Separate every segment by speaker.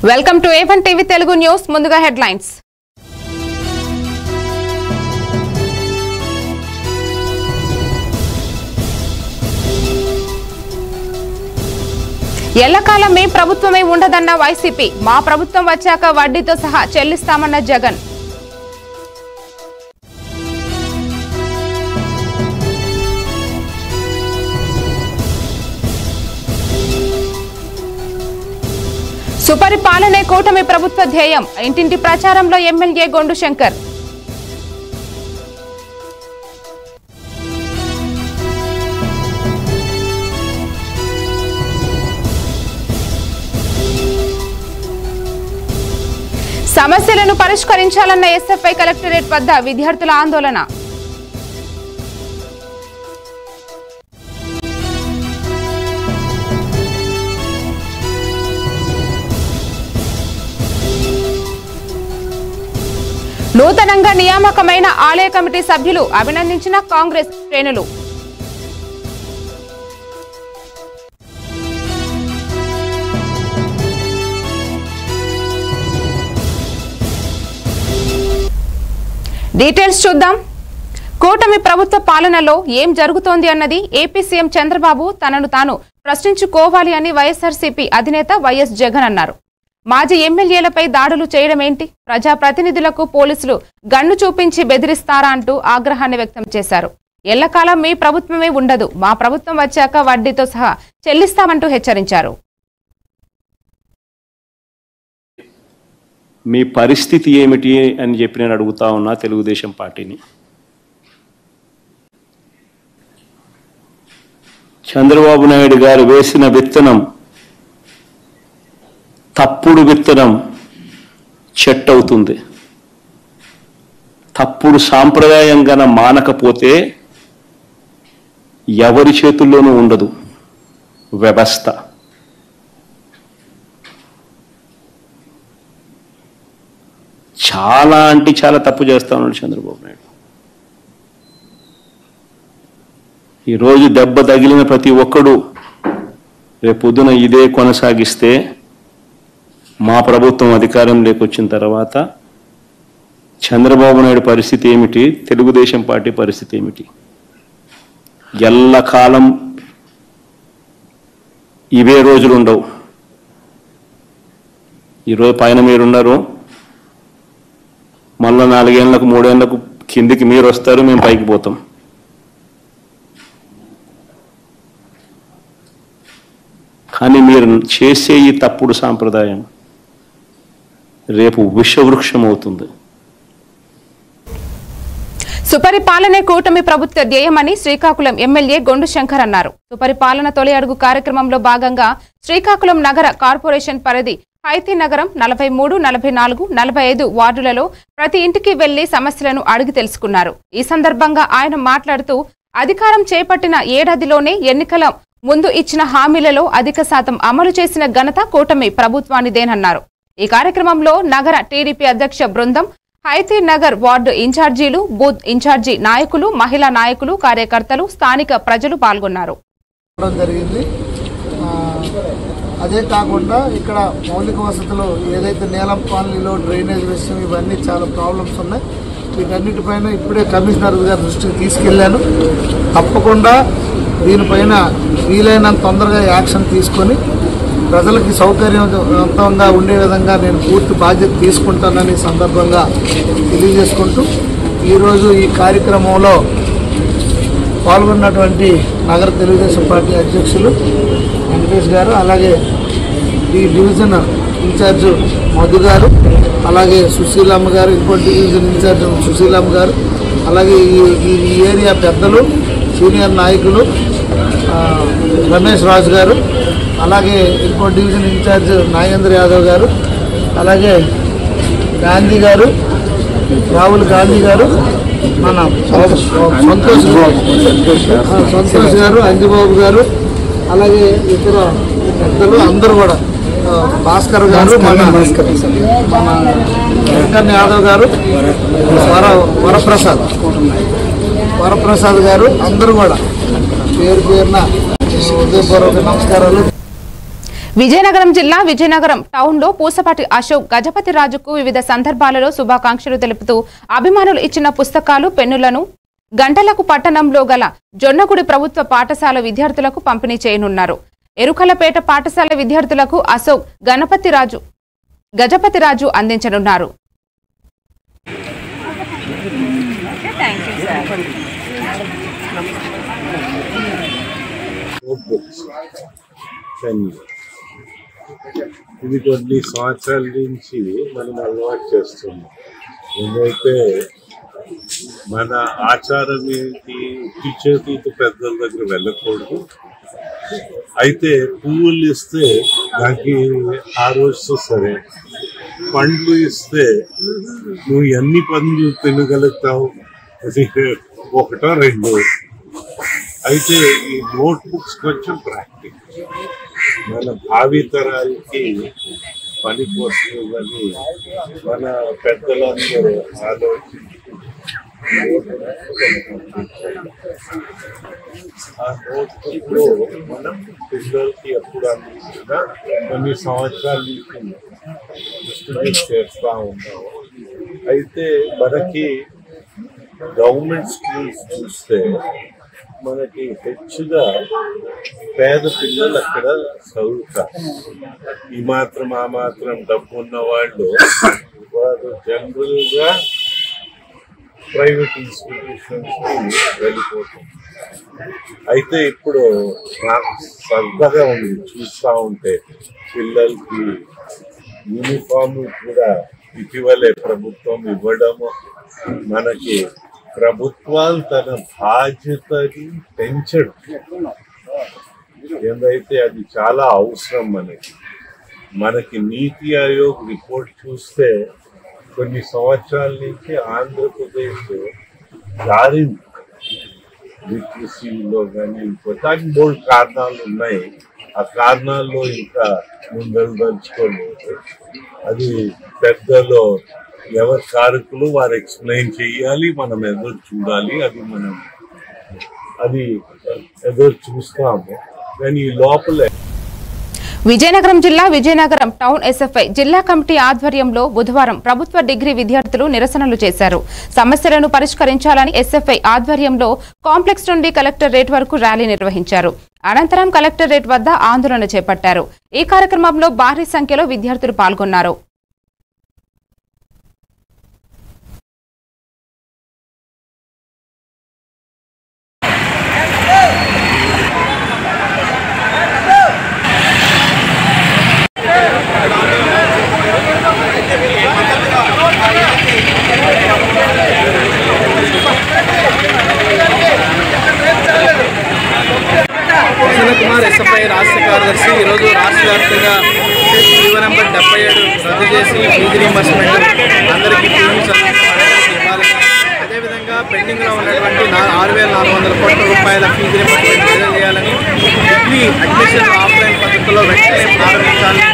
Speaker 1: Welcome to A1 TV Telugu news. ముందుగా headlines. ఎల్లకాలం మీ ప్రభుత్వమే ఉండదన్న వైసీపీ, మా ప్రభుత్వం వచ్చాక వడ్డీతో సహా చెల్లిస్తామన్న జగన్. సుపరిపాలనే కూటమి ప్రభుత్వ ధ్యేయం, ఇంటింటి ప్రచారంలో ఎమ్మెల్యే గొండు శంకర్. సమస్యలను పరిష్కరించాలన్న ఎస్ఎఫ్ఐ కలెక్టరేట్ వద్ద విద్యార్థుల ఆందోళన. నూతనంగా నియామకమైన ఆలయ కమిటీ సభ్యులు అభినందించిన కాంగ్రెస్ శ్రేణులు. డీటెయిల్స్ చూద్దాం. కూటమి ప్రభుత్వ పాలనలో ఏం జరుగుతోంది అన్నది ఏపీ సీఎం చంద్రబాబు తనను తాను ప్రశ్నించుకోవాలి అని వైఎస్ఆర్సీపీ అధినేత వైఎస్ జగన్ అన్నారు. మాజీ ఎమ్మెల్యేలపై దాడులు చేయడం ఏంటి, ప్రజాప్రతినిధులకు పోలీసులు గన్ను చూపించి బెదిరిస్తారా అంటూ ఆగ్రహాన్ని వ్యక్తం చేశారు. ఎల్లకాలం మీ ప్రభుత్వమే ఉండదు, మా ప్రభుత్వం వచ్చాక వడ్డీతో సహా చెల్లిస్తామంటూ హెచ్చరించారు.
Speaker 2: మీ పరిస్థితి ఏమిటి అని చెప్పి నేను అడుగుతా ఉన్నా తెలుగుదేశం పార్టీని. చంద్రబాబు నాయుడు గారు వేసిన విత్తనం, తప్పుడు విత్తనం చెట్టు అవుతుంది. తప్పుడు సాంప్రదాయం గన మానకపోతే ఎవరి చేతుల్లోనూ ఉండదు వ్యవస్థ. చాలా అంటే చాలా తప్పు చేస్తా ఉన్నాడు చంద్రబాబు నాయుడు. ఈరోజు దెబ్బ తగిలిన ప్రతి ఒక్కడు రేపొద్దున ఇదే కొనసాగిస్తే మా ప్రభుత్వం అధికారంలోకి వచ్చిన తర్వాత చంద్రబాబు నాయుడు పరిస్థితి ఏమిటి, తెలుగుదేశం పార్టీ పరిస్థితి ఏమిటి? ఎల్లకాలం ఇవే రోజులు ఉండవు. ఈరోజు పైన మీరున్నారు, మళ్ళా 4 ఏళ్లకు 3 ఏళ్లకు కిందికి మీరు వస్తారు, మేము పైకి పోతాం. కానీ మీరు చేసే ఈ తప్పుడు సాంప్రదాయం రేపు విషవృక్షం అవుతుంది.
Speaker 1: సుపరిపాలనే కూటమి ప్రభుత్వ ధ్యేయమని శ్రీకాకుళం ఎమ్మెల్యే గొండు శంకర్ అన్నారు. సుపరిపాలన తొలి అడుగు కార్యక్రమంలో భాగంగా శ్రీకాకుళం నగర కార్పొరేషన్ పరిధి హైతీ నగరం 43, 44, 45 వార్డులలో ప్రతి ఇంటికి వెళ్లి సమస్యలను అడిగి తెలుసుకున్నారు. ఈ సందర్భంగా ఆయన మాట్లాడుతూ అధికారం చేపట్టిన ఏడాదిలోనే ఎన్నికల ముందు ఇచ్చిన హామీలలో అధిక శాతం అమలు చేసిన ఘనత కూటమి ప్రభుత్వానిదేనన్నారు. ఈ కార్యక్రమంలో నగర టీడీపీ అధ్యక్ష బృందం, హైతీ నగర్ వార్డు ఇన్ఛార్జీలు, బూత్ ఇన్ఛార్జి నాయకులు, మహిళా నాయకులు, కార్యకర్తలు, స్థానిక ప్రజలు పాల్గొన్నారు.
Speaker 3: అదే కాకుండా ఇక్కడ మౌలిక వసతులు ఏదైతే నీలం కాలనీలో డ్రైనేజ్ విషయం ఇవన్నీ చాలా ప్రాబ్లమ్స్ ఉన్నాయి. వీటన్నిటిపైన ఇప్పుడే కమిషనర్ గారి దృష్టికి తీసుకెళ్లాను. తప్పకుండా దీనిపైన వీలైనంత తొందరగా యాక్షన్ తీసుకొని ప్రజలకి సౌకర్యవంతంగా ఉండే విధంగా నేను పూర్తి బాధ్యత తీసుకుంటానని సందర్భంగా తెలియజేసుకుంటూ ఈరోజు ఈ కార్యక్రమంలో పాల్గొన్నటువంటి నగర తెలుగుదేశం పార్టీ అధ్యక్షులు వెంకటేష్ గారు, అలాగే ఈ డివిజన్ ఇన్ఛార్జ్ మధు గారు, అలాగే సుశీలమ్మ గారు, ఇంకో డివిజన్ ఇన్ఛార్జ్ సుశీలమ్మ గారు, అలాగే ఈ ఏరియా పెద్దలు, సీనియర్ నాయకులు రమేష్ రాజు గారు, అలాగే ఇంకో డివిజన్ ఇన్ఛార్జ్ నాగేంద్ర యాదవ్ గారు, అలాగే గాంధీ గారు, రాహుల్ గాంధీ గారు, మన సంతోష్ గారు, అంజిబాబు గారు, అలాగే ఇతర పెద్దలు అందరూ కూడా, భాస్కర్ గారు, మన వెంకన్న యాదవ్ గారు, వరప్రసాద్ గారు, అందరూ కూడా పేరు పేరున హృదయపూర్వక నమస్కారాలు.
Speaker 1: విజయనగరం జిల్లా విజయనగరం టౌన్ లో పూసపాటి అశోక్ గజపతి రాజుకు వివిధ సందర్భాలలో శుభాకాంక్షలు తెలుపుతూ అభిమానులు ఇచ్చిన పుస్తకాలు పెన్నులను గంటలకు పట్టణంలో గల జొన్నగుడి ప్రభుత్వ పాఠశాల విద్యార్థులకు పంపిణీ చేయనున్నారు. ఎరుకలపేట పాఠశాల విద్యార్థులకు అశోక్ గజపతి రాజు అందించనున్నారు.
Speaker 4: ఇది కొన్ని సంవత్సరాల నుంచి మనం అలవాటు చేస్తున్నాం. ఏదైతే మన ఆచారం ఏంటి, చేతితో పెద్దల దగ్గర వెళ్ళకూడదు. అయితే పువ్వులు ఇస్తే దానికి ఆ రోజు సరే, పండ్లు ఇస్తే నువ్వు ఎన్ని పండ్లు తినగలుగుతావు, ఒకటో రెండో. అయితే ఈ నోట్ బుక్స్ కొంచెం ప్రాక్టికల్, మన భావి తరాలకి పనికి వస్తుందని మన పెద్దలందరూ ఆలోచించి ఆ నోట్ బుక్ లో మనం పిల్లలకి ఎప్పుడు అందించినా కొన్ని సంవత్సరాల నుంచి డిస్ట్రిబ్యూట్ చేస్తూ ఉన్నాము. అయితే మనకి గవర్నమెంట్ స్కూల్స్ చూస్తే మనకి హెచ్చుగా పేద పిల్లలు అక్కడ చదువుతారు. ఈ మాత్రం ఆ మాత్రం డబ్బు ఉన్న వాళ్ళు జనరల్ గా ప్రైవేట్ ఇన్స్టిట్యూషన్స్ కి వెళ్ళిపోతుంది. అయితే ఇప్పుడు నాకు సరదాగా ఉంది చూస్తూ ఉంటే, పిల్లలకి యూనిఫామ్ కూడా ఇటీవలే ప్రభుత్వం ఇవ్వడము, మనకి ప్రభుత్వాలు తన బాధ్యతని పెంచడం ఏందైతే అది చాలా అవసరం. మనకి నీతి ఆయోగ్ రిపోర్ట్ చూస్తే కొన్ని సంవత్సరాల నుంచి ఆంధ్రప్రదేశ్ జారింది లిటరసీలో కానీ. దానికి 3 కారణాలు ఉన్నాయి. ఆ కారణాల్లో ఇంకా ముందలుదలుచుకోలేదు. అది పెద్దలో ఎవరి కారకులు వారు ఎక్స్ప్లెయిన్ చేయాలి, మనం ఎదురు చూడాలి. అది ఎదురు చూస్తాము. కానీ ఈ లోపలే
Speaker 1: విజయనగరం జిల్లా విజయనగరం టౌన్ ఎస్ఎఫ్ఐ జిల్లా కమిటీ ఆధ్వర్యంలో బుధవారం ప్రభుత్వ డిగ్రీ విద్యార్థులు నిరసనలు చేశారు. సమస్యలను పరిష్కరించాలని ఎస్ఎఫ్ఐ ఆధ్వర్యంలో కాంప్లెక్స్ నుండి కలెక్టరేట్ వరకు ర్యాలీ నిర్వహించారు. అనంతరం కలెక్టరేట్ వద్ద ఆందోళన చేపట్టారు. ఈ కార్యక్రమంలో భారీ సంఖ్యలో విద్యార్థులు పాల్గొన్నారు.
Speaker 5: ఎస్ఎఫ్ఐ రాష్ట్ర కార్యదర్శి ఈరోజు రాష్ట్ర వ్యాప్తంగా జీవో నెంబర్ 77 రద్దు చేసి ఫీజు రీయింబర్స్మెంట్ అందరికీ ఇవ్వాలని, అదేవిధంగా పెండింగ్లో ఉన్నటువంటి 6,400 కోట్ల రూపాయల ఫీజు రీయింబర్స్మెంట్ విడుదల చేయాలని, డిగ్రీ అడ్మిషన్ ఆఫ్లైన్ పద్ధతిలో వెంటనే ప్రారంభించాలని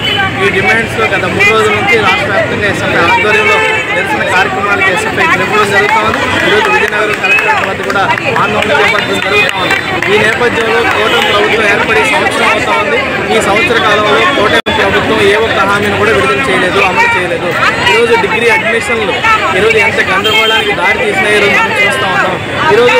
Speaker 5: ఈ డిమాండ్స్లో గత 3 రోజుల నుంచి రాష్ట్ర వ్యాప్తంగా ఎస్ఎఫ్ఐ ఆధ్వర్యంలో నిరసన కార్యక్రమాలకు ఎస్ఎఫ్ఐ జరపడం జరుగుతూ ఉంది. ఈరోజు విజయనగరం కలెక్టరేట్ వద్ద కూడా ఆందోళన చేపట్టడం జరుగుతూ ఉంది. ఈ నేపథ్యంలో కూటమి ప్రభుత్వం ఏర్పడి సంవత్సరం అవుతా ఉంది. ఈ సంవత్సర కాలంలో కూటమి ప్రభుత్వం ఏ ఒక్క హామీని కూడా విడుదల చేయలేదు, అమలు చేయలేదు. ఈరోజు డిగ్రీ అడ్మిషన్లు ఈరోజు ఎంత గందరగోళానికి దారి తీసినా ఈరోజు మనం చూస్తూ ఉన్నాం. ఈరోజు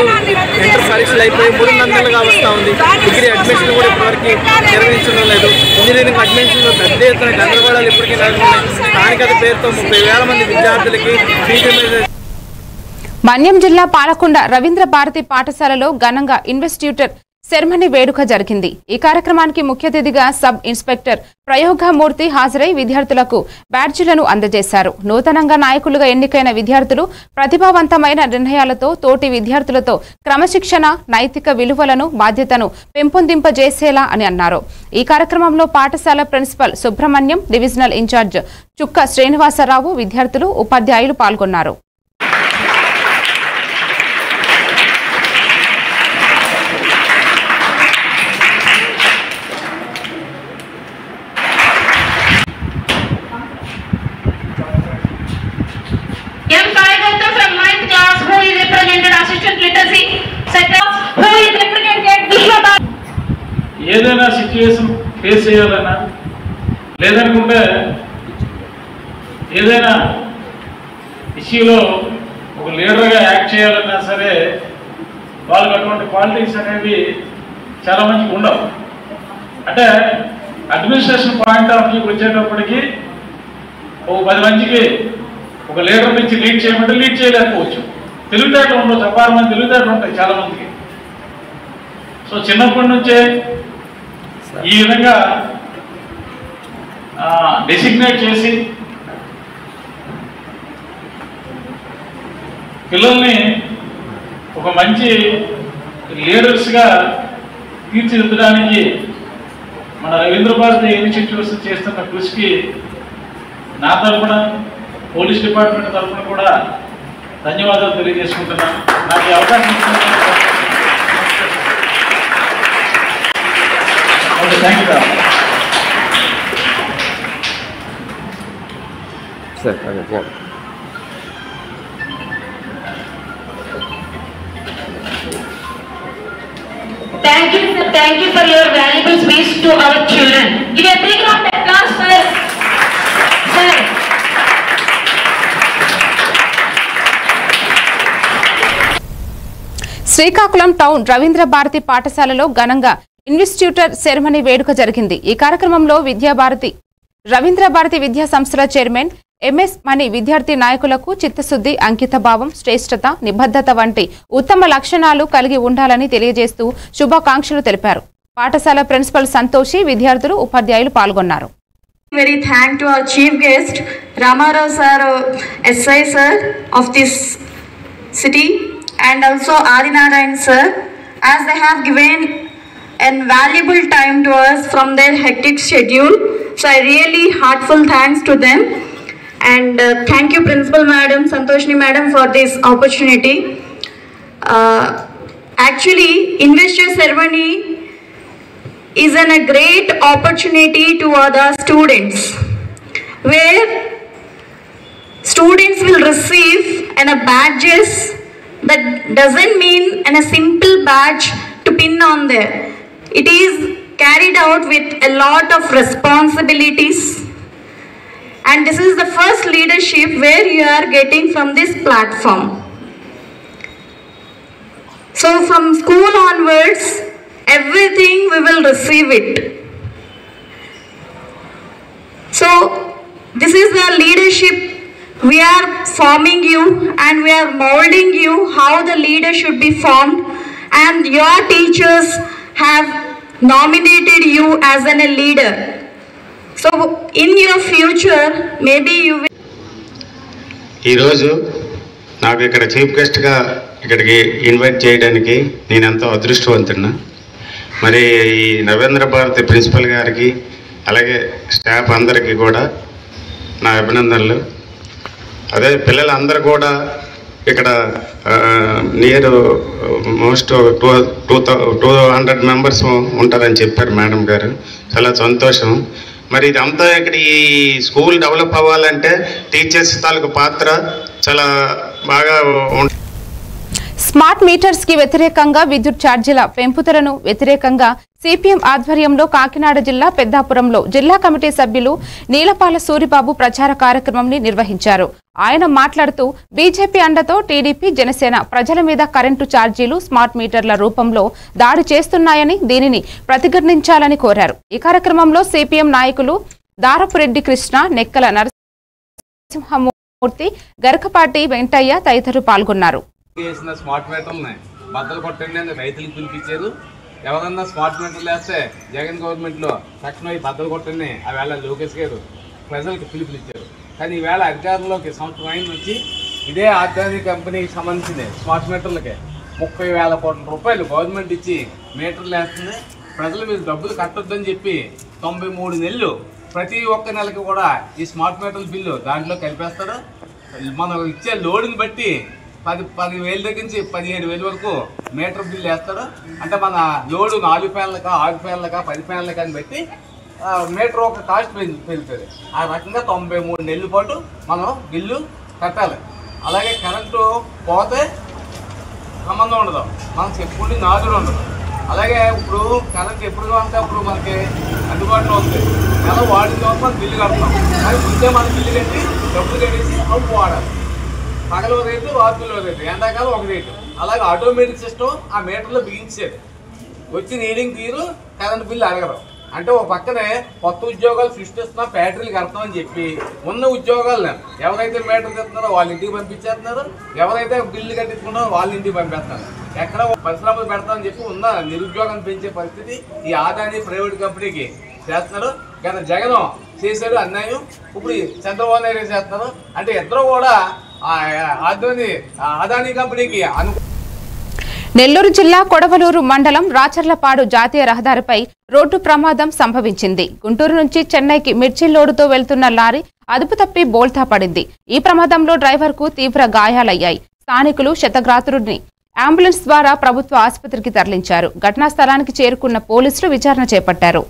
Speaker 5: ఇంటర్ పరీక్షలు అయిపోయి 3 నెలలుగా వస్తూ ఉంది. డిగ్రీ అడ్మిషన్ కూడా ఇప్పటివరకు నిర్వహించడం లేదు. ఇంజనీరింగ్ అడ్మిషన్లో పెద్ద ఎత్తున గందరగోళాలు ఇప్పటికీ నెలకొన్నాయి. స్థానికత పేరుతో 30,000 మంది విద్యార్థులకి ఫీజు మీద.
Speaker 1: మన్యం జిల్లా పాలకొండ రవీంద్ర భారతి పాఠశాలలో ఘనంగా ఇన్వెస్టిట్యూటర్ సెరమనీ వేడుక జరిగింది. ఈ కార్యక్రమానికి ముఖ్య అతిథిగా సబ్ ఇన్స్పెక్టర్ ప్రయోగమూర్తి హాజరై విద్యార్థులకు బ్యాడ్జీలను అందజేశారు. నూతనంగా నాయకులుగా ఎన్నికైన విద్యార్థులు ప్రతిభావంతమైన నిర్ణయాలతో తోటి విద్యార్థులతో క్రమశిక్షణ, నైతిక విలువలను, బాధ్యతను పెంపొందింపజేసేలా అని అన్నారు. ఈ కార్యక్రమంలో పాఠశాల ప్రిన్సిపల్ సుబ్రహ్మణ్యం, డివిజనల్ ఇన్ఛార్జ్ చుక్క శ్రీనివాసరావు, విద్యార్థులు, ఉపాధ్యాయులు పాల్గొన్నారు.
Speaker 6: ఏదైనా సిచ్యువేషన్ ఫేస్ చేయాలన్నా లేదనుకుంటే ఏదైనా ఇష్యూలో ఒక లీడర్గా యాక్ట్ చేయాలన్నా సరే వాళ్ళకి అటువంటి క్వాలిటీస్ అనేవి చాలా మందికి ఉండవు. అంటే అడ్మినిస్ట్రేషన్ పాయింట్ ఆఫ్ వ్యూకి వచ్చేటప్పటికి ఒక 10 మందికి ఒక లీడర్ నుంచి లీడ్ చేయమంటే లీడ్ చేయలేకపోవచ్చు. తెలివితేటలు ఉండవు, అపార మంది తెలివితేటలు ఉంటాయి చాలా మందికి. సో చిన్నప్పటి నుంచే ఈ విధంగా డెసిగ్నేట్ చేసి పిల్లల్ని ఒక మంచి లీడర్స్గా తీర్చిదిద్దడానికి మన రవీంద్ర భారతి ఇనిషియేటివ్స్ చేస్తున్న కృషికి నా తరఫున పోలీస్ డిపార్ట్మెంట్ తరఫున కూడా ధన్యవాదాలు తెలియజేసుకుంటున్నాను. నాకు ఈ అవకాశం ఇచ్చినందుకు thank you
Speaker 7: sir.
Speaker 8: Thank you, sir. Thank you for your valuable speech to our children. Give a big round of applause for sir.
Speaker 1: Srikakulam town Ravindra Bharati పాఠశాలలో ఘనంగా ఇన్వెస్టిట్యూటర్ సెరమనీ వేడుక జరిగింది. ఈ కార్యక్రమంలో రవీంద్ర భారతి విద్యా సంస్థల చైర్మన్ ఎంఎస్ మణి విద్యార్థి నాయకులకు చిత్తశుద్ధి, అంకితభావం, శ్రేష్టత, నిబద్ధత వంటి ఉత్తమ లక్షణాలు కలిగి ఉండాలని తెలియజేస్తూ శుభాకాంక్షలు తెలిపారు. పాఠశాల ప్రిన్సిపల్ సంతోషి, విద్యార్థులు, ఉపాధ్యాయులు పాల్గొన్నారు.
Speaker 9: Very thank to our chief guest Ramarao sir, SI sir of this city, and also Adinarayan sir, as they have given an valuable time to us from their hectic schedule. So I really heartful thanks to them, and thank you Principal Madam Santoshini Madam for this opportunity. Actually, investor ceremony is a great opportunity to other students, where students will receive badges. That doesn't mean a simple badge to pin on there. It is carried out with a lot of responsibilities, and this is the first leadership where you are getting from this platform. So from school onwards, everything we will receive it. So this is the leadership. We are forming you and we are molding you how the leader should be formed, and your teachers have nominated you as a leader. So in your future maybe you will.
Speaker 10: ఈ రోజు నాకు ఇక్కడ chief గెస్ట్గా ఇక్కడికి invite చేయడానికి నేను ఎంతో అదృష్టవంతున్నా. మరి ఈ రవీంద్ర భారతి ప్రిన్సిపల్ గారికి అలాగే స్టాఫ్ అందరికీ కూడా నా అభినందనలు. అదే పిల్లలందరూ కూడా ఇక్కడ నియర్ మోస్ట్ 200 మెంబర్స్ ఉంటారని చెప్పారు మేడం గారు. చాలా సంతోషం. మరి ఇదంతా ఇక్కడ ఈ స్కూల్ డెవలప్ అవ్వాలంటే టీచర్స్ తాలూకు పాత్ర చాలా బాగా ఉంటుంది.
Speaker 1: స్మార్ట్ మీటర్స్ కి వ్యతిరేకంగా విద్యుత్ ఛార్జీల పెంపుదలను వ్యతిరేకంగా సిపిఎం ఆధ్వర్యంలో కాకినాడ జిల్లా పెద్దాపురంలో జిల్లా కమిటీ సభ్యులు నీలపాల సూరిబాబు ప్రచార కార్యక్రమాన్ని నిర్వహించారు. ఆయన మాట్లాడుతూ బీజేపీ అండతో టీడీపీ, జనసేన ప్రజల మీద కరెంటు ఛార్జీలు స్మార్ట్ మీటర్ల రూపంలో దాడి చేస్తున్నాయని, దీనిని ప్రతిఘటించాలని కోరారు. ఈ కార్యక్రమంలో సిపిఎం నాయకులు దారపురెడ్డి కృష్ణ, నెక్కల నరసింహమూర్తి, గరకపాటి వెంటయ్య తదితరులు పాల్గొన్నారు.
Speaker 11: స్మార్ట్ మీటర్ని బద్దలు కొట్టండి అని రైతులకు పిలిపించారు. ఎవరన్నా స్మార్ట్ మీటర్లు వేస్తే జగన్ గవర్నమెంట్లో తక్షణం ఈ బద్దలు కొట్టండి ఆ వేళ లోకేష్ గారు ప్రజలకు పిలుపునిచ్చారు. కానీ ఈవేళ అధికారంలోకి సంవత్సరం అయిన నుంచి ఇదే ఆర్గానిక్ కంపెనీకి సంబంధించిన స్మార్ట్ మీటర్లకి 30,000 కోట్ల రూపాయలు గవర్నమెంట్ ఇచ్చి మీటర్లు వేస్తుంది. ప్రజల మీద డబ్బులు కట్టొద్దని చెప్పి 93 నెలలు ప్రతి ఒక్క నెలకి కూడా ఈ స్మార్ట్ మీటర్ల బిల్లు దాంట్లో కలిపేస్తారు. మనం ఇచ్చే లోడుని బట్టి 10,000 దగ్గర నుంచి 17,000 వరకు మీటర్ బిల్లు వేస్తాడు. అంటే మన లోడు 4 ఫ్యాన్లకా 6 ఫ్యాన్లకా 10 ఫ్యాన్లకా అని బట్టి మీటర్ ఒక కాస్ట్ పెరుగుతుంది. ఆ రకంగా 93 నెలల పాటు మనం బిల్లు కట్టాలి. అలాగే కరెంటు పోతే సంబంధం ఉండదు, మనం చెప్పుకుంటే నాదుడు ఉండదు. అలాగే ఇప్పుడు కరెంట్ ఎప్పుడు అంటే అప్పుడు మనకి అందుబాటులో వస్తుంది. నెల వాడిన తర్వాత మనం బిల్లు కడతాం. అది ముందే మనం బిల్లు కట్టి డబ్బులు కట్టేసి అప్పుడు వాడాలి. పగల రేటు రాత్రుల రేటు, ఎండాకాలం ఒక రేటు. అలాగే ఆటోమేటిక్ సిస్టమ్ ఆ మీటర్లో బిగించేది. వచ్చి రీడింగ్ తీరు కరెంట్ బిల్లు అడగరు. అంటే ఒక పక్కనే కొత్త ఉద్యోగాలు సృష్టిస్తున్నా ఫ్యాక్టరీలు కడతామని చెప్పి ఉన్న ఉద్యోగాలను ఎవరైతే మీటర్ తెస్తున్నారో వాళ్ళ ఇంటికి పంపించేస్తున్నారు, ఎవరైతే బిల్లు కట్టించుకున్నారో వాళ్ళ ఇంటికి పంపిస్తున్నారు. ఎక్కడ పరిశ్రమలు పెడతామని చెప్పి ఉన్న నిరుద్యోగాన్ని పెంచే పరిస్థితి ఈ ఆదాని ప్రైవేట్ కంపెనీకి చేస్తున్నారు. గత జగన్ చేశాడు అన్యాయం, ఇప్పుడు చంద్రబాబు నాయుడు చేస్తున్నారు. అంటే ఇద్దరు కూడా అదాని కంపెనీకి
Speaker 1: నెల్లూరు జిల్లా కొడవలూరు మండలం రాచర్లపాడు జాతీయ రహదారిపై రోడ్డు ప్రమాదం సంభవించింది. గుంటూరు నుంచి చెన్నైకి మిర్చి లోడుతో వెళ్తున్న లారీ అదుపు తప్పి బోల్తా పడింది. ఈ ప్రమాదంలో డ్రైవర్కు తీవ్ర గాయాలయ్యాయి. స్థానికులు క్షతగాత్రుడిని అంబులెన్స్ ద్వారా ప్రభుత్వ ఆసుపత్రికి తరలించారు. ఘటనా స్థలానికి చేరుకున్న పోలీసులు విచారణ చేపట్టారు.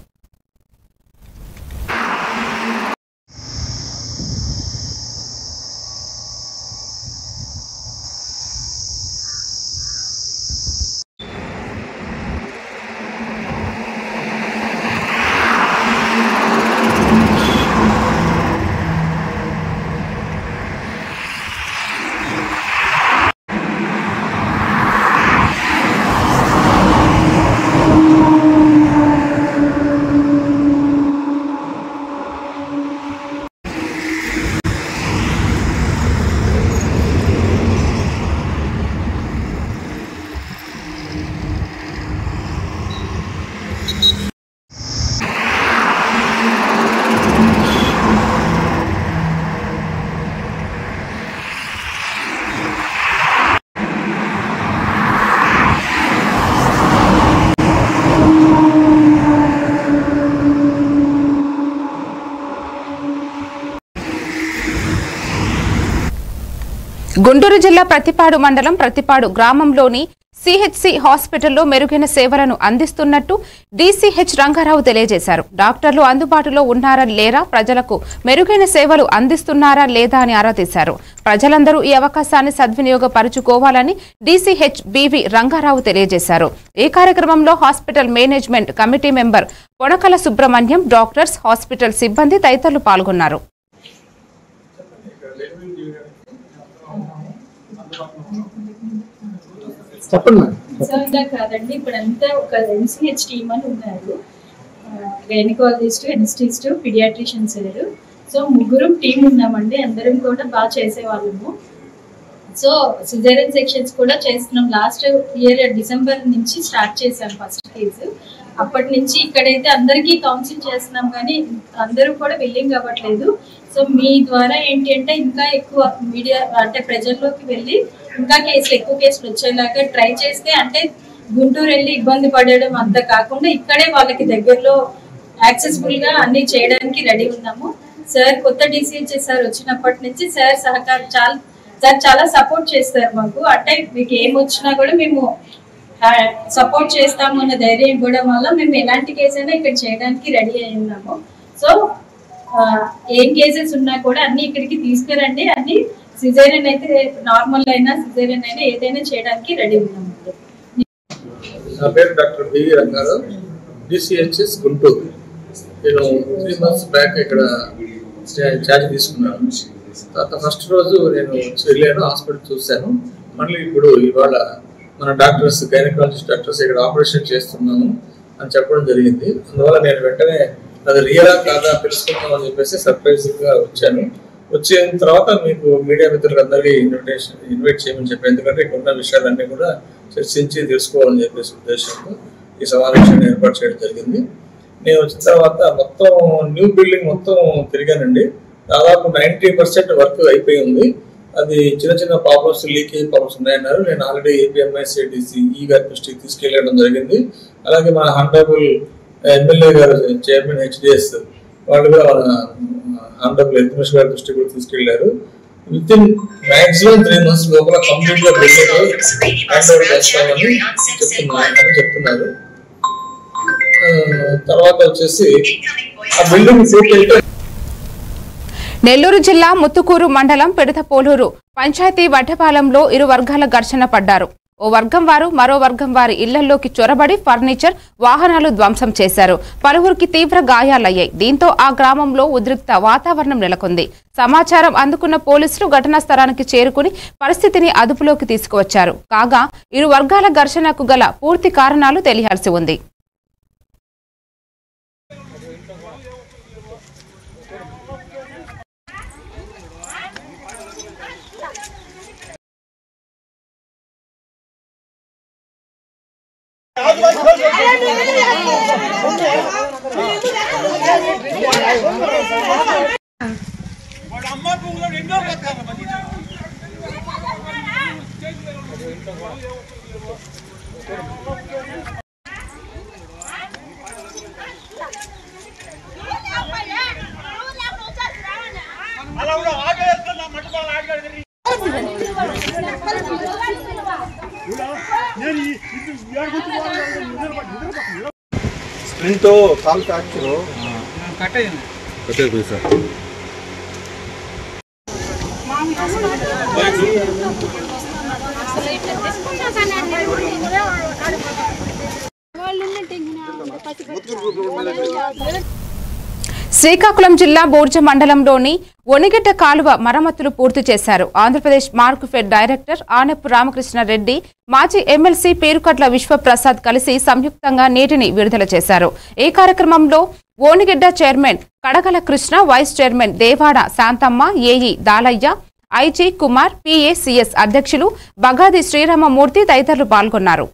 Speaker 1: గుంటూరు జిల్లా ప్రతిపాడు మండలం ప్రతిపాడు గ్రామంలోని సిహెచ్సి హాస్పిటల్లో మెరుగైన సేవలను అందిస్తున్నట్టు డీసీహెచ్ రంగారావు తెలియజేశారు. డాక్టర్లు అందుబాటులో ఉన్నారా లేరా, ప్రజలకు మెరుగైన సేవలు అందిస్తున్నారా లేదా అని ఆరా తీశారు. ప్రజలందరూ ఈ అవకాశాన్ని సద్వినియోగపరుచుకోవాలని డీసీహెచ్ బివి రంగారావు తెలియజేశారు. ఈ కార్యక్రమంలో hospital management committee member Podakala Subrahmanyam, doctors, hospital సిబ్బంది తదితరులు పాల్గొన్నారు.
Speaker 7: ఇలా కాదండి, ఇప్పుడంతా ఒక ఎన్సీహెచ్ టీమ్ అని ఉన్నారు. గైనకాలజిస్ట్, ఎనెస్టిస్ట్, పీడియాట్రిషియన్స్ లేరు. సో ముగ్గురు టీం ఉన్నామండి. అందరం కూడా బాగా చేసేవాళ్ళము. సో సిజేరియన్ సెక్షన్స్ కూడా చేస్తున్నాం. లాస్ట్ ఇయర్ డిసెంబర్ నుంచి స్టార్ట్ చేసాం ఫస్ట్ కేసు. అప్పటి నుంచి ఇక్కడైతే అందరికీ కౌన్సిల్ చేస్తున్నాం, కానీ అందరూ కూడా విల్లింగ్ అవ్వట్లేదు. సో మీ ద్వారా ఏంటి అంటే ఇంకా ఎక్కువ మీడియా అంటే ప్రజల్లోకి వెళ్ళి ఇంకా ఎక్కువ కేసులు వచ్చేలాగా ట్రై చేస్తే, అంటే గుంటూరు వెళ్ళి ఇబ్బంది పడడం అంతా కాకుండా ఇక్కడే వాళ్ళకి దగ్గరలో యాక్సెసిబుల్ గా అన్ని చేయడానికి రెడీ ఉన్నాము. సార్ కొత్త డీసీహెచ్ సార్ వచ్చినప్పటి నుంచి సార్ సహకారం చాలా సపోర్ట్ చేస్తారు మాకు. అంటే మీకు ఏమొచ్చినా కూడా మేము సపోర్ట్ చేస్తాము అన్న ధైర్యం ఇవ్వడం వల్ల మేము ఎలాంటి కేసు అయినా ఇక్కడ చేయడానికి రెడీ అయి ఉన్నాము. సో ఏం కేసెస్ ఉన్నా కూడా అన్ని ఇక్కడికి తీసుకురండి. అన్ని సిజేరియన్ అయితే నార్మల్ అయినా సిజేరియన్ అయినా ఏదైనా చేయడానికి రెడీ ఉన్నాము.
Speaker 3: నా పేరు doctor BV Rangarao, DCHS Guntur. నేను 3 months బ్యాక్ ఇక్కడ ఛార్జ్ తీసుకున్నాను. తర్వాత ఫస్ట్ రోజు నేను వెళ్ళాను, హాస్పిటల్ చూశాను. మళ్ళీ ఇప్పుడు ఇవాళ మన డాక్టర్స్, గైనకాలజిస్ట్ డాక్టర్స్ ఇక్కడ ఆపరేషన్ చేస్తున్నాము అని చెప్పడం జరిగింది. అందువల్ల నేను వెంటనే అది రియలా కాదా తెలుసుకుందామని చెప్పేసి సర్ప్రైజ్గా వచ్చాను. వచ్చిన తర్వాత మీకు మీడియా మిత్రులందరికీ ఇన్వైట్ చేయమని చెప్పాను. ఎందుకంటే ఇక్కడ ఉన్న విషయాలన్నీ కూడా చర్చించి తెలుసుకోవాలని చెప్పేసి ఉద్దేశంతో ఈ సమావేశాన్ని ఏర్పాటు చేయడం జరిగింది. నేను వచ్చిన తర్వాత మొత్తం న్యూ బిల్డింగ్ మొత్తం తిరిగానండి. దాదాపు 90% వర్క్ అయిపోయి ఉంది. అది చిన్న చిన్న ప్రాబ్లమ్స్, లీకేజ్ ప్రాబ్లమ్స్ ఉన్నాయన్నారు. నేను ఆల్రెడీ ఏపీఎంఐసిడిసి గారి దృష్టికి తీసుకెళ్ళడం జరిగింది. అలాగే మన హానరబుల్ ఎమ్మెల్యే గారు, చైర్మన్ హెచ్డిఎస్ వాళ్ళు కూడా మన హానరబుల్ ఎల్కమేష్ గారి దృష్టికి కూడా తీసుకెళ్లారు. విత్ ఇన్ మాక్సిమం 3 months లోపల కంప్లీట్ గా బిల్డింగ్ హ్యాండ్ ఓవర్ చేస్తామని చెప్తున్నారు. తర్వాత వచ్చేసి ఆ బిల్డింగ్ పూర్తయితే
Speaker 1: నెల్లూరు జిల్లా ముత్తుకూరు మండలం పిడతపోలూరు పంచాయతీ వడ్డపాలెంలో ఇరు వర్గాల ఘర్షణ పడ్డారు. ఓ వర్గం వారు మరో వర్గం వారి ఇళ్లలోకి చొరబడి ఫర్నిచర్, వాహనాలు ధ్వంసం చేశారు. పలువురికి తీవ్ర గాయాలయ్యాయి. దీంతో ఆ గ్రామంలో ఉద్రిక్త వాతావరణం నెలకొంది. సమాచారం అందుకున్న పోలీసులు ఘటనా స్థలానికి చేరుకుని పరిస్థితిని అదుపులోకి తీసుకువచ్చారు. కాగా ఇరు వర్గాల ఘర్షణకు గల పూర్తి కారణాలు తెలియాల్సి ఉంది.
Speaker 12: స్ప్రింట్ కాల్ ఫ్రాక్చర్ కట్టేది సార్.
Speaker 1: శ్రీకాకుళం జిల్లా బోర్జ మండలంలోని ఒనిగడ్డ కాలువ మరమ్మతులు పూర్తి చేశారు. ఆంధ్రప్రదేశ్ మార్క్ఫెడ్ డైరెక్టర్ ఆనెప్పు రామకృష్ణారెడ్డి, మాజీ ఎమ్మెల్సీ పేరుకట్ల విశ్వప్రసాద్ కలిసి సంయుక్తంగా నీటిని విడుదల చేశారు. ఈ కార్యక్రమంలో Onigadda chairman Kadagala Krishna, vice chairman Devada Shantamma, AE Dalayya, IG Kumar, PACS అధ్యక్షులు బగాది శ్రీరామమూర్తి తదితరులు పాల్గొన్నారు.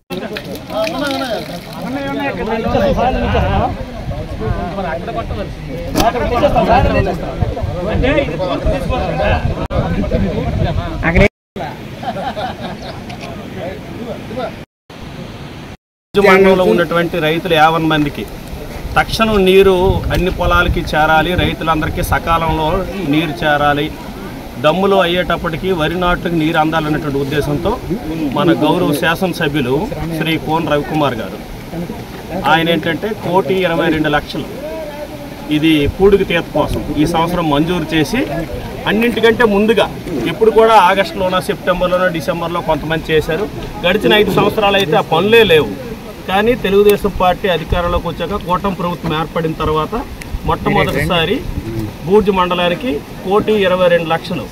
Speaker 13: మండలంలో ఉన్నటువంటి రైతులు 50 మందికి తక్షణం నీరు అన్ని పొలాలకి చేరాలి, రైతులందరికీ సకాలంలో నీరు చేరాలి, దమ్ములు అయ్యేటప్పటికి వరి నాట్లకు నీరు అందాలన్నటువంటి ఉద్దేశంతో మన గౌరవ శాసనసభ్యులు శ్రీ కోన రవికుమార్ గారు ఆయన ఏంటంటే 1,22,00,000 ఇది పూడికి తీత కోసం ఈ సంవత్సరం మంజూరు చేసి అన్నింటికంటే ముందుగా ఇప్పుడు కూడా ఆగస్టులోనో సెప్టెంబర్లోనో డిసెంబర్లో కొంతమంది చేశారు. గడిచిన 5 సంవత్సరాలు అయితే ఆ పనులే లేవు. కానీ తెలుగుదేశం పార్టీ అధికారంలోకి వచ్చాక కూటమి ప్రభుత్వం ఏర్పడిన తర్వాత మొట్టమొదటిసారి బూర్జు మండలానికి 1,22,00,000.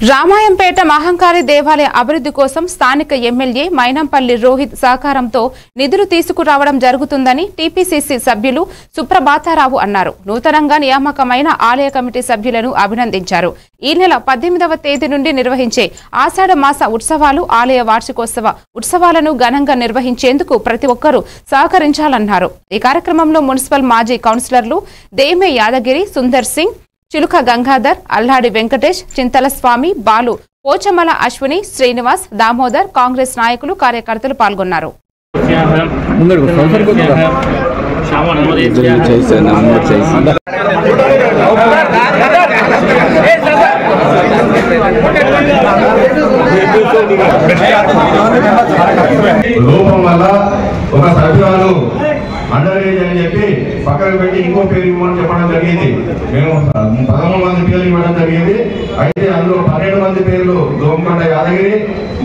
Speaker 1: రామాయంపేట మహంకాళి దేవాలయ అభివృద్ధి కోసం స్థానిక ఎమ్మెల్యే మైనంపల్లి రోహిత్ సహకారంతో నిధులు తీసుకురావడం జరుగుతుందని టీపీసీసీ సభ్యులు సుప్రభాతారావు అన్నారు. నూతనంగా నియామకమైన ఆలయ కమిటీ సభ్యులను అభినందించారు. ఈ నెల 18వ తేదీ నుండి నిర్వహించే ఆషాఢ మాస ఉత్సవాలు, ఆలయ వార్షికోత్సవ ఉత్సవాలను ఘనంగా నిర్వహించేందుకు ప్రతి ఒక్కరూ సహకరించాలన్నారు. ఈ కార్యక్రమంలో మున్సిపల్ మాజీ కౌన్సిలర్లు దేమే యాదగిరి, సుందర్ సింగ్, చిలుక గంగాధర్, అల్లాడి వెంకటేష్, చింతల స్వామి, బాలు, పోచమల అశ్విని, శ్రీనివాస్, దామోదర్, కాంగ్రెస్ నాయకులు, కార్యకర్తలు పాల్గొన్నారు.
Speaker 14: లోపం వల్ల ఒక సభ్యురాలు అండర్ ఏజ్ అని చెప్పి పక్కకు పెట్టి ఇంకో పేరు ఇవ్వమని చెప్పడం జరిగింది. మేము 13 మంది పేర్లు ఇవ్వడం జరిగింది. అయితే అందులో 12 మంది పేర్లు దోమకొండ యాదగిరి,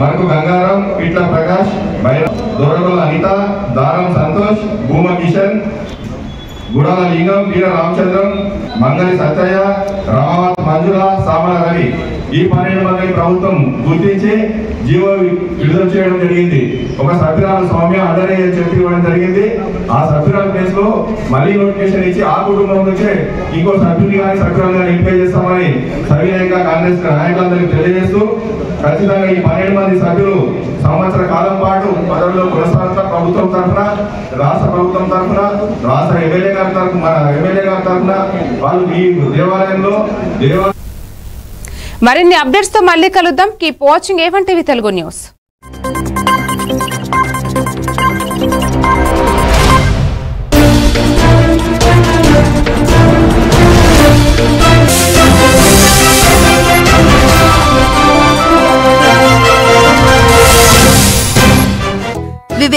Speaker 14: మరకు గంగారాం, పిట్ల ప్రకాష్, దొరగొల్ల అనిత, దారం సంతోష్, భూమ కిషన్, గుడాల లింగం, వీర రామచంద్రం, మంగళి సత్తయ్య, రామావత్ మంజుల, సామల రవి ఈ 12 మందిని ప్రభుత్వం గుర్తించి జీవో విడుదల చేయడం జరిగింది. ఒక సభ్యురాలు సౌమ్య అండర్ ఏజ్ చెప్పి ఇవ్వడం జరిగింది. ఆ సభ్యురాల ప్లేస్ లో మళ్ళీ నోటిఫికేషన్ ఇచ్చి ఆ కుటుంబం నుంచే ఇంకో సభ్యుని కానీ సభ్యురాలు కానీ ఎంపిక చేస్తామని సవినయంగా కాంగ్రెస్ నాయకులందరికీ తెలియజేస్తూ ఖచ్చితంగా ఈ 12 మంది సభ్యులు సంవత్సర కాలం పాటు పదవిలో కొనసాగుతారు. ప్రభుత్వం తరఫున, రాష్ట్ర ప్రభుత్వం తరఫున, రాష్ట్ర ఎమ్మెల్యే గారి తరఫున, మన ఎమ్మెల్యే గారి తరఫున వాళ్ళు ఈ దేవాలయంలో
Speaker 1: మరిన్ని అప్డేట్స్ తో మళ్ళీ కలుద్దాం. Keep watching A1 TV Telugu news.